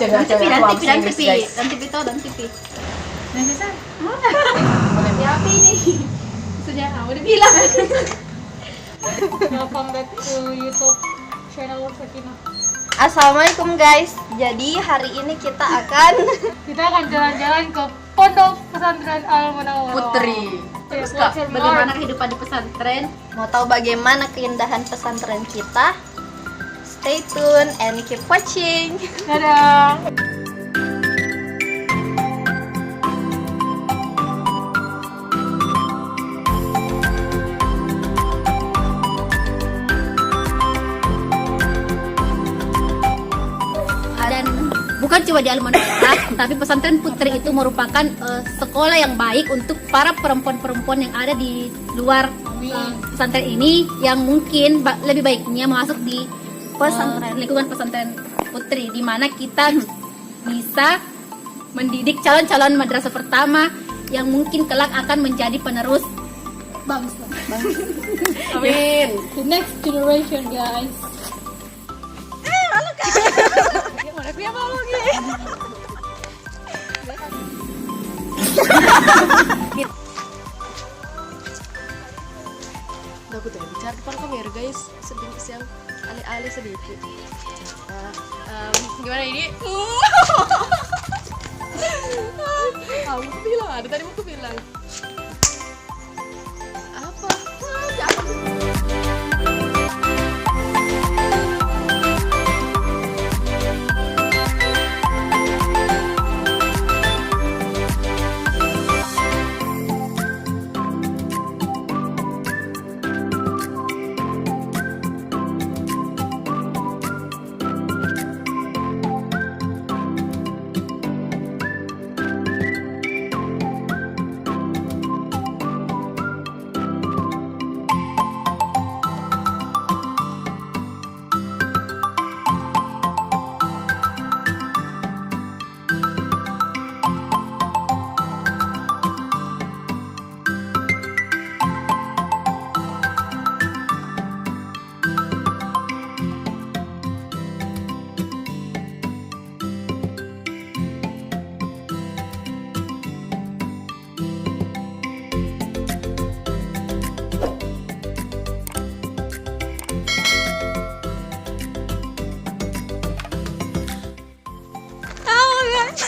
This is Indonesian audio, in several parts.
Dan TV tahu dan TV. Necesar. Di HP ini. Sudah, udah bilang. Welcome back to YouTube channel Sakina. Assalamualaikum guys. Jadi hari ini kita akan jalan-jalan ke Pondok Pesantren Al Munawwarah Putri. Terus Bagaimana kehidupan di pesantren? mau tahu bagaimana keindahan pesantren kita. Stay tune and keep watching. Dadah. Dan bukan cuma di Al Munawwarah, tapi pesantren Putri itu merupakan sekolah yang baik untuk para perempuan-perempuan yang ada di luar pesantren ini yang mungkin lebih baiknya masuk di lingkungan pesantren Putri, di mana kita bisa mendidik calon-calon madrasah pertama yang mungkin kelak akan menjadi penerus bangsa. Amin. The next generation, guys. Udah aku tuh bicara depan kamera guys, sedikit alih-alih sedikit. Gimana ini? Kamu tuh bilang ada tadi aku bilang apa?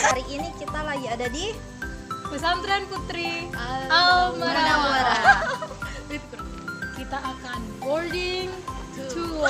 Hari ini kita lagi ada di Pesantren Putri Al Munawwarah. Kita akan boarding tour.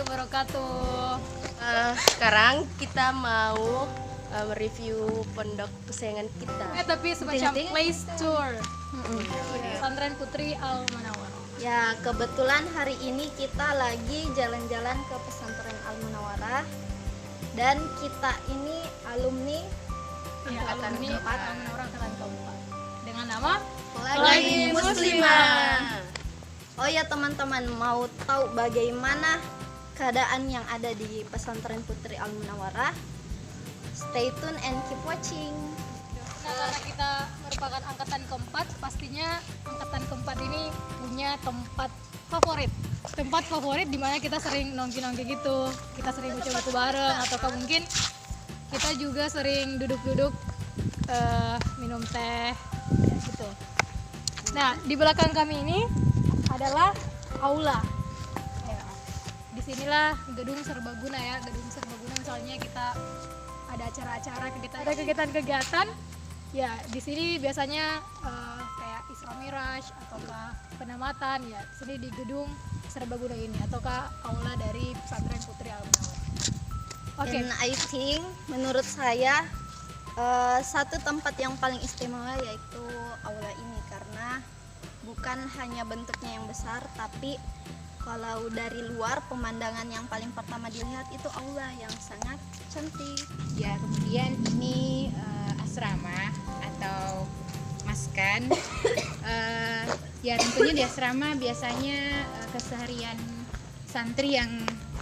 wabarakatuh. Sekarang kita mau mereview pondok kesayangan kita. Tapi semacam place tour. Pesantren Putri Al Munawwarah. Ya, kebetulan hari ini kita lagi jalan-jalan ke pesantren Al Munawwarah dan kita ini alumni Ya, alumni Al Munawwarah angkatan keempat. Dengan nama Lagi Muslimah. Oh ya teman-teman, mau tahu bagaimana keadaan yang ada di pesantren Putri Al Munawwarah? Stay tune and keep watching. Nah, karena kita merupakan angkatan keempat, pastinya angkatan keempat ini punya tempat favorit di mana kita sering nongki-nongki gitu, kita sering baca-baca bareng, ataukah mungkin kita juga sering duduk-duduk minum teh gitu. Nah, di belakang kami ini adalah aula. Ya, disinilah gedung serbaguna ya, gedung serbaguna misalnya kita ada acara-acara, ada kegiatan-kegiatan. Ya, di sini biasanya kayak Isra Miraj ataukah penamatan ya, di sini di gedung serbaguna ini ataukah aula dari pesantren Putri Al Munawwarah. Oke. And I think menurut saya satu tempat yang paling istimewa yaitu aula ini karena bukan hanya bentuknya yang besar, tapi kalau dari luar pemandangan yang paling pertama dilihat itu aula yang sangat cantik. Ya, kemudian ini asrama atau maskan. Ya, tentunya di asrama biasanya keseharian santri yang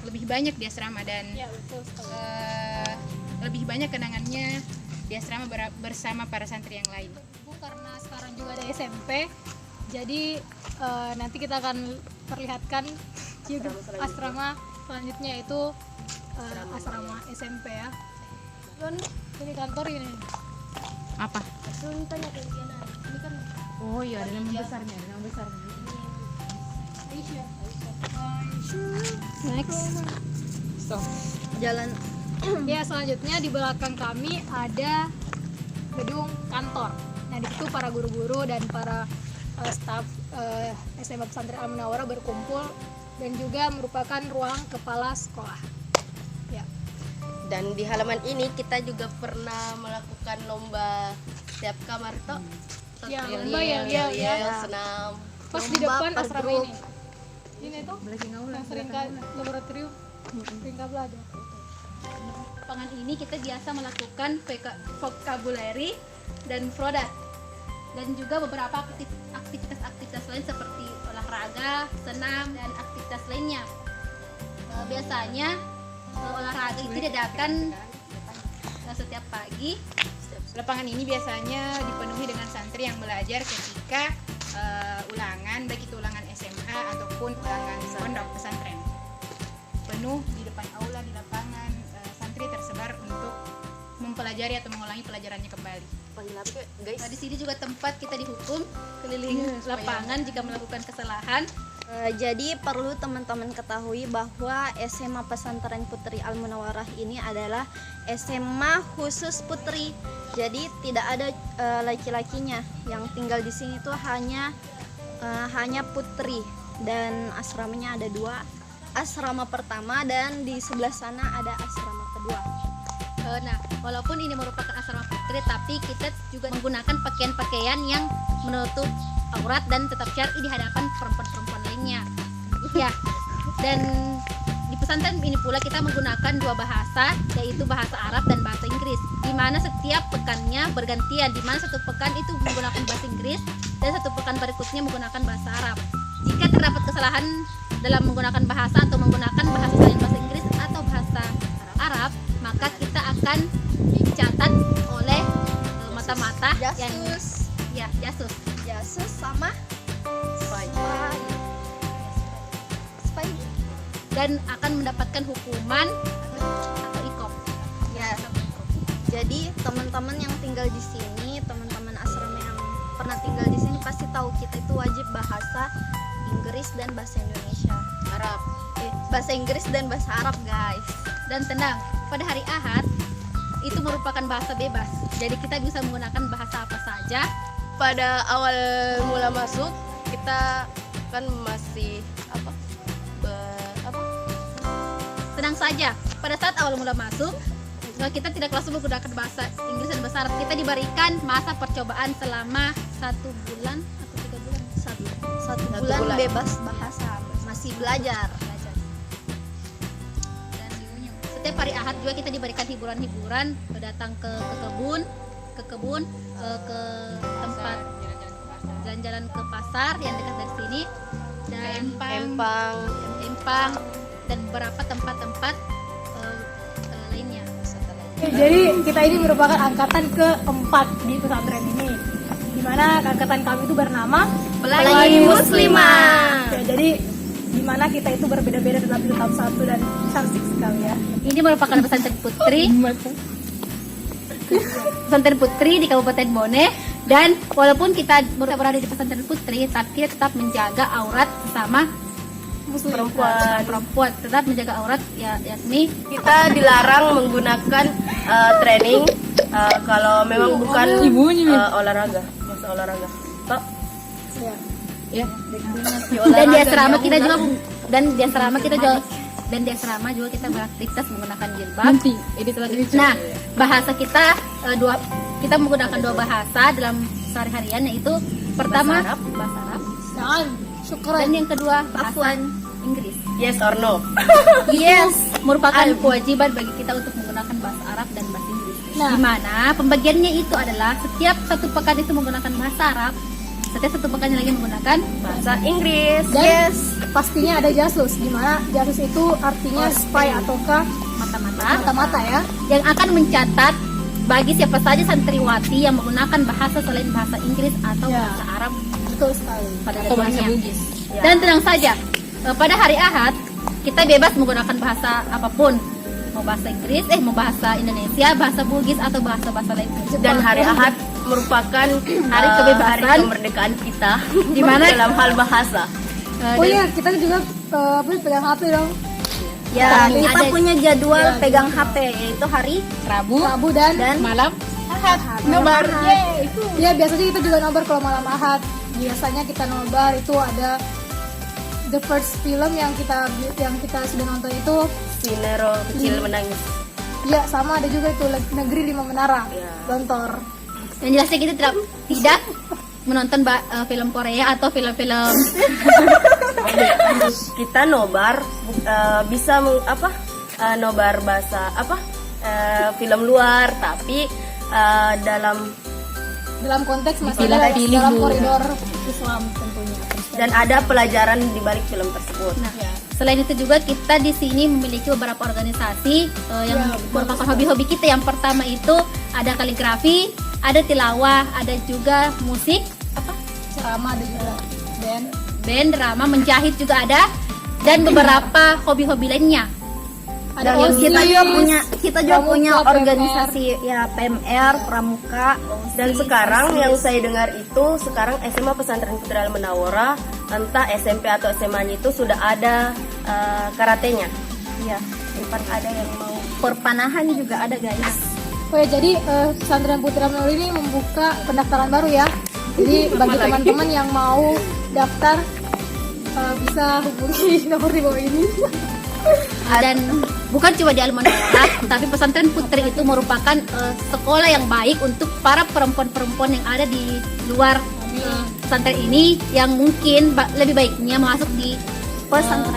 lebih banyak di asrama dan Ya, betul sekali. lebih banyak kenangannya di asrama bersama para santri yang lain. Bu, karena sekarang juga ada SMP, jadi nanti kita akan perlihatkan juga asrama selanjutnya itu asrama SMP ya. Dan ini kantor ini. Apa? Ini kan Oh iya, ada nama besarnya, Aisyah. Next. Jalan Ya, selanjutnya di belakang kami ada gedung kantor. Nah, di situ para guru-guru dan para staf SMA Pesantren Al Munawwarah berkumpul dan juga merupakan ruang kepala sekolah. Ya. Dan di halaman ini kita juga pernah melakukan lomba setiap kamar toh. Ya, lomba ya. Senam. Pas di Lomba depan per asrama grup. ini. Ini tuh yang sering laboratorium. Sering belajar. Lapangan ini kita biasa melakukan vocabulary dan product dan juga beberapa aktivitas-aktivitas lain seperti olahraga, senam, dan aktivitas lainnya. Biasanya olahraga itu diadakan setiap pagi. Lapangan ini biasanya dipenuhi dengan santri yang belajar ketika ulangan, baik itu ulangan SMA ataupun ulangan pondok pesantren. Penuh di depan aula, di lapangan, santri tersebar untuk mempelajari atau mengulangi pelajarannya kembali. Guys. Di sini juga tempat kita dihukum keliling lapangan jika melakukan kesalahan. Jadi perlu teman-teman ketahui bahwa SMA Pesantren Putri Al Munawwarah ini adalah SMA khusus putri. Jadi tidak ada laki-lakinya. Yang tinggal di sini tuh hanya putri dan asramanya ada dua. Asrama pertama dan di sebelah sana ada asrama kedua. Nah, walaupun ini merupakan asrama putri, tapi kita juga menggunakan pakaian-pakaian yang menutup aurat dan tetap syar'i di hadapan perempuan-perempuan lainnya. Ya, dan di pesantren ini pula kita menggunakan dua bahasa, yaitu bahasa Arab dan bahasa Inggris, di mana setiap pekannya bergantian, di mana satu pekan itu menggunakan bahasa Inggris dan satu pekan berikutnya menggunakan bahasa Arab. Jika terdapat kesalahan dalam menggunakan bahasa atau menggunakan bahasa selain bahasa Inggris atau bahasa Arab, maka kita akan dicatat oleh mata-mata yang Jasus sama spy. dan akan mendapatkan hukuman atau iqab. Ya. Jadi teman-teman yang tinggal di sini, teman-teman asrama yang pernah tinggal di sini pasti tahu kita itu wajib bahasa Inggris dan bahasa Indonesia. Arab. Bahasa Inggris dan bahasa Arab, guys. Dan tenang, pada hari Ahad itu merupakan bahasa bebas. Jadi kita bisa menggunakan bahasa apa saja. Pada awal mula masuk kita kan masih tenang saja. Pada saat awal mula masuk, kita tidak langsung menggunakan bahasa Inggris dan bahasa Arab. Kita diberikan masa percobaan selama 1 bulan atau 3 bulan. Satu bulan bebas bahasa, masih belajar. Dan setiap hari Ahad juga kita diberikan hiburan-hiburan, datang ke kebun, ke tempat jalan-jalan ke pasar yang dekat dari sini, dan Empang dan beberapa tempat-tempat lainnya. Jadi kita ini merupakan angkatan keempat di pesantren ini, di mana angkatan kami itu bernama Pelangi Muslimah. Ya, jadi di mana kita itu berbeda-beda tetapi tetap satu dan cantik sekali ya. Ini merupakan pesantren putri di Kabupaten Bone, dan walaupun kita berada di pesantren putri, tapi kita tetap menjaga aurat sesama perempuan tetap menjaga aurat, yakni Kita dilarang menggunakan training kalau memang bukan olahraga, masa olahraga. Tok. dan di asrama juga kita beraktivitas menggunakan jilbab. Nah, bahasa kita kita menggunakan 2 bahasa dalam sehari-harian, yaitu pertama bahasa Arab dan yang kedua bahasa Inggris. Yes or no? Yes, merupakan kewajiban bagi kita untuk menggunakan bahasa Arab dan bahasa Inggris. Nah. Di mana pembagiannya itu adalah setiap 1 pekan itu menggunakan bahasa Arab, setiap 1 pekannya lagi menggunakan bahasa Inggris. Dan pastinya ada jasus, di mana jasus itu artinya spy ataukah mata-mata ya, yang akan mencatat bagi siapa saja santriwati yang menggunakan bahasa selain bahasa Inggris atau Ya. bahasa Arab betul sekali. pada dasarnya. Dan tenang saja, pada hari Ahad kita bebas menggunakan bahasa apapun, mau bahasa Inggris, mau bahasa Indonesia, bahasa Bugis atau bahasa-bahasa lain. Dan hari Ahad merupakan Hari kebebasan. hari kemerdekaan kita Di mana- dalam hal bahasa. Oh iya, kita juga pegang HP dong. Ya, Kami kita ada- punya jadwal pegang HP, yaitu hari Rabu dan malam nobar. Ya, biasanya kita juga nobar kalau malam Ahad. Biasanya kita nobar itu ada the first film yang kita sudah nonton itu, Sinero kecil menangis. ya sama ada juga itu Negeri 5 Menara, Gontor. yang jelasnya kita tidak menonton film Korea atau film-film Kita nobar bisa nobar bahasa film luar, tapi Dalam konteks masih dalam koridor Islam tentunya. dan ada pelajaran di balik film tersebut. Nah, selain itu juga kita di sini memiliki beberapa organisasi yang merupakan hobi-hobi kita. Yang pertama itu ada kaligrafi, ada tilawah, ada juga musik, Ceramah ada juga, band, drama, menjahit juga ada, dan beberapa hobi-hobi lainnya. ada Dan kita juga punya Pramuka, organisasi ya PMR, Pramuka. Dan sekarang yang saya dengar itu sekarang SMA Pesantren Putri Al Munawwarah, entah SMP atau SMA-nya itu sudah ada karatenya. Ya, tempat ada yang mau perpanahan juga ada guys. Oh ya, jadi pesantren Putri Al Munawwarah ini membuka pendaftaran baru ya. Jadi bagi teman-teman yang mau daftar bisa hubungi nomor di bawah ini. Dan bukan cuma di Al Munawwarah, tapi pesantren putri itu merupakan sekolah yang baik untuk para perempuan-perempuan yang ada di luar pesantren ini, yang mungkin lebih baiknya masuk di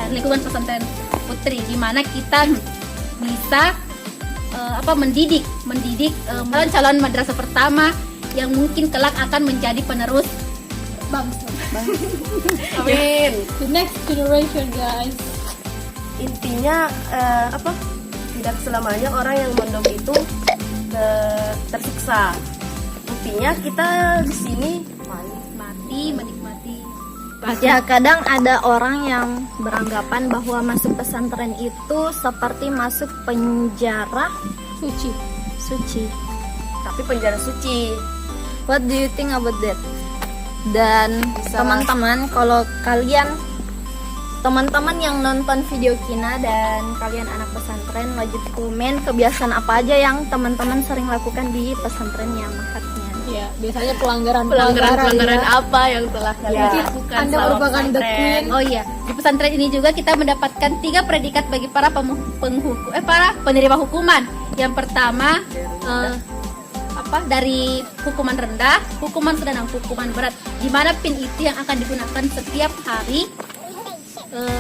lingkungan pesantren putri, di mana kita bisa mendidik calon madrasah pertama yang mungkin kelak akan menjadi penerus Bangsa. Amin. The next generation guys. Intinya tidak selamanya orang yang mondok itu tersiksa. Intinya kita di sini menikmati Ya, kadang ada orang yang beranggapan bahwa masuk pesantren itu seperti masuk penjara suci. tapi penjara suci. What do you think about that? Dan teman-teman, kalau teman-teman yang nonton video Kina dan kalian anak pesantren, wajib komen kebiasaan apa aja yang teman-teman sering lakukan di pesantrennya Mahatnya. Ya, biasanya pelanggaran pelanggaran apa yang telah kalian lakukan Anda selama merupakan the pesantren? queen. Oh iya, di pesantren ini juga kita mendapatkan 3 predikat bagi para para penerima hukuman. Yang pertama dari hukuman rendah, hukuman sedang, hukuman berat. Di mana pin itu yang akan digunakan setiap hari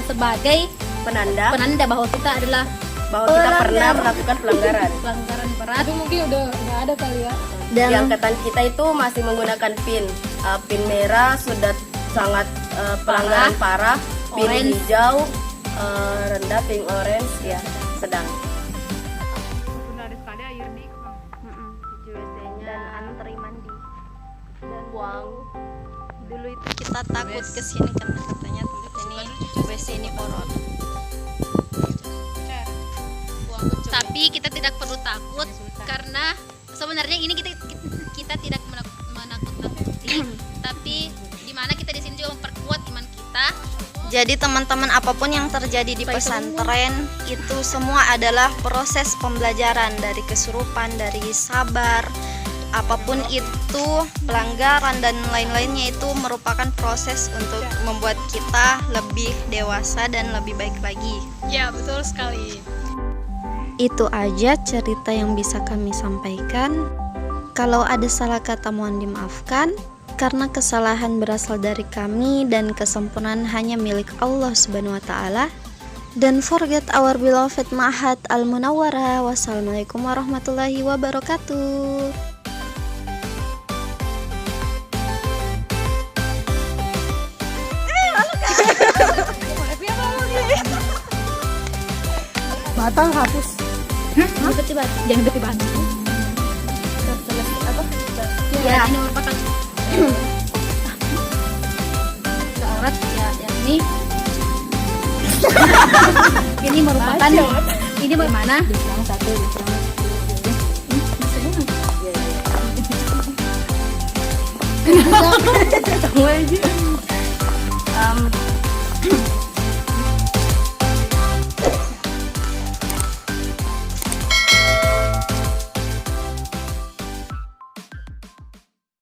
sebagai penanda bahwa kita adalah Bahwa kita pernah melakukan pelanggaran. pelanggaran berat. Tapi mungkin udah nggak ada kali ya. Dan Di angkatan kita itu masih menggunakan pin. Pin merah sudah sangat pelanggaran parah. Pin Orange. hijau rendah, pink orange ya sedang. dan antri mandi dan uang. Dulu itu kita takut kesini karena katanya tempat ini WC ini koron. Tapi kita tidak perlu takut karena sebenarnya ini kita tidak menakut-nakuti, tapi di mana kita di sini juga memperkuat iman kita. Jadi teman-teman, apapun yang terjadi di pesantren itu semua adalah proses pembelajaran, dari kesurupan, dari sabar, apapun itu pelanggaran dan lain-lainnya itu merupakan proses untuk membuat kita lebih dewasa dan lebih baik lagi. Ya, betul sekali. Itu aja cerita yang bisa kami sampaikan. Kalau ada salah kata mohon dimaafkan, karena kesalahan berasal dari kami dan kesempurnaan hanya milik Allah Subhanahu wa taala. Don't forget our beloved Ma'had Al-Munawwarah. Wassalamualaikum warahmatullahi wabarakatuh. Batal hapus. Jangan dekat banget. Ya, ini merupakan aurat ya, yang ini. Ini merupakan ini bagaimana? Kamu aja.